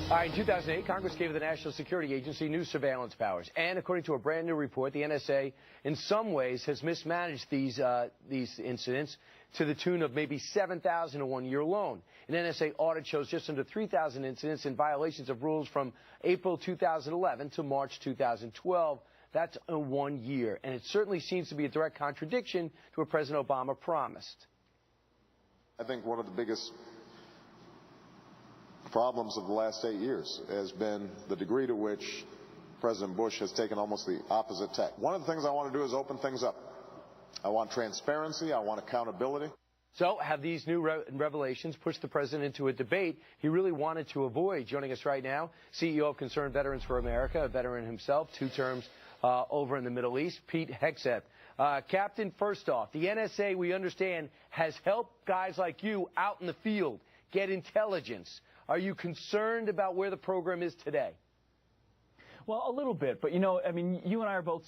All right, in 2008, Congress gave the National Security Agency new surveillance powers. And according to a brand new report, the NSA, in some ways, has mismanaged these incidents to the tune of maybe 7,000 in 1 year alone. An NSA audit shows just under 3,000 incidents and violations of rules from April 2011 to March 2012. That's in 1 year. And it certainly seems to be a direct contradiction to what President Obama promised. I think one of the biggest problems of the last 8 years has been the degree to which President Bush has taken almost the opposite tack. One of the things I want to do is open things up. I want transparency. I want accountability. So have these new revelations pushed the president into a debate he really wanted to avoid? Joining us right now, CEO of Concerned Veterans for America, a veteran himself, 2 terms over in the Middle East, Pete Hegseth. Captain, first off, the NSA, we understand, has helped guys like you out in the field get intelligence. Are you concerned about where the program is today? Well, a little bit, but, you know, I mean, you and I are both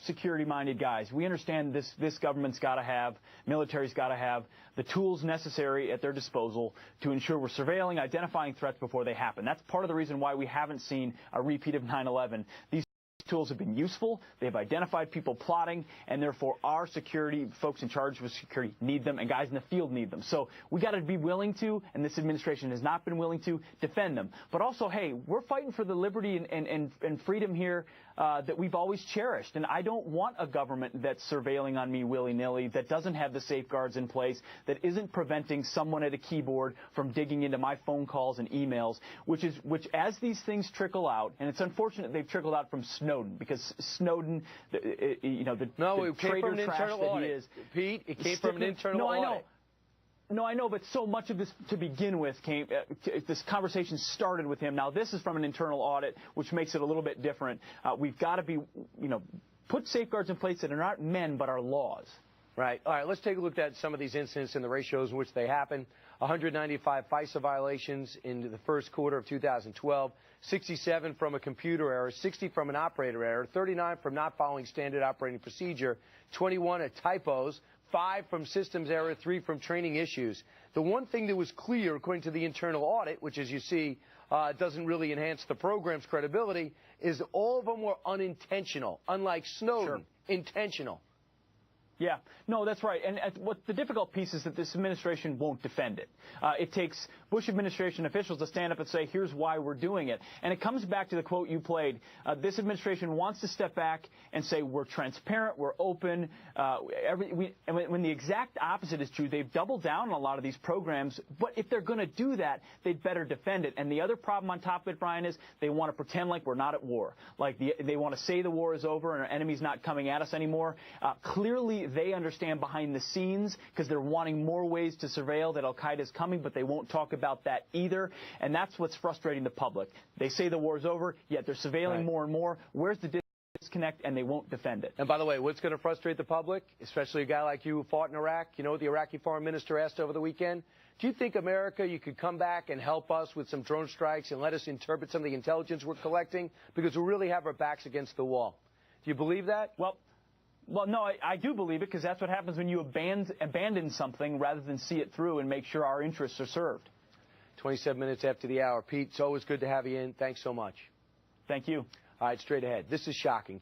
security-minded guys. We understand this government's got to have, military's got to have the tools necessary at their disposal to ensure we're surveilling, identifying threats before they happen. That's part of the reason why we haven't seen a repeat of 9/11. These tools have been useful. They've identified people plotting, and therefore our security folks in charge of security need them, and guys in the field need them. So we got to be willing to, and this administration has not been willing to, defend them. But also, hey, we're fighting for the liberty and freedom here that we've always cherished. And I don't want a government that's surveilling on me willy-nilly, that doesn't have the safeguards in place, that isn't preventing someone at a keyboard from digging into my phone calls and emails, which as these things trickle out, and it's unfortunate they've trickled out from Snowden, because Snowden, you know, the traitor trash that he is. Pete, it came from an internal audit. No, I know, but so much of this, to begin with, this conversation started with him. Now, this is from an internal audit, which makes it a little bit different. We've got to be, you know, put safeguards in place that are not men, but are laws. Right. All right, let's take a look at some of these incidents and the ratios in which they happen. 195 FISA violations in the first quarter of 2012, 67 from a computer error, 60 from an operator error, 39 from not following standard operating procedure, 21 at typos, 5 from systems error, 3 from training issues. The one thing that was clear, according to the internal audit, which, as you see, doesn't really enhance the program's credibility, is all of them were unintentional, unlike Snowden, Sure. Intentional. Yeah, no, that's right. And what the difficult piece is that this administration won't defend it. It takes Bush administration officials to stand up and say, here's why we're doing it. And it comes back to the quote you played. This administration wants to step back and say we're transparent, we're open. And when the exact opposite is true, they've doubled down on a lot of these programs. But if they're going to do that, they'd better defend it. And the other problem on top of it, Brian, is they want to pretend like we're not at war. Like they want to say the war is over and our enemy's not coming at us anymore. Clearly, they understand behind the scenes, because they're wanting more ways to surveil, that al-Qaeda is coming, but they won't talk about that either. And that's what's frustrating the public. They say the war's over, yet they're surveilling more and more. Where's the disconnect? And they won't defend it. And by the way, what's going to frustrate the public, especially a guy like you who fought in Iraq? You know what the Iraqi foreign minister asked over the weekend? Do you think, America, you could come back and help us with some drone strikes and let us interpret some of the intelligence we're collecting? Because we really have our backs against the wall. Do you believe that? Well, no, I do believe it, because that's what happens when you abandon something rather than see it through and make sure our interests are served. 27 minutes after the hour. Pete, it's always good to have you in. Thanks so much. Thank you. All right, straight ahead. This is shocking.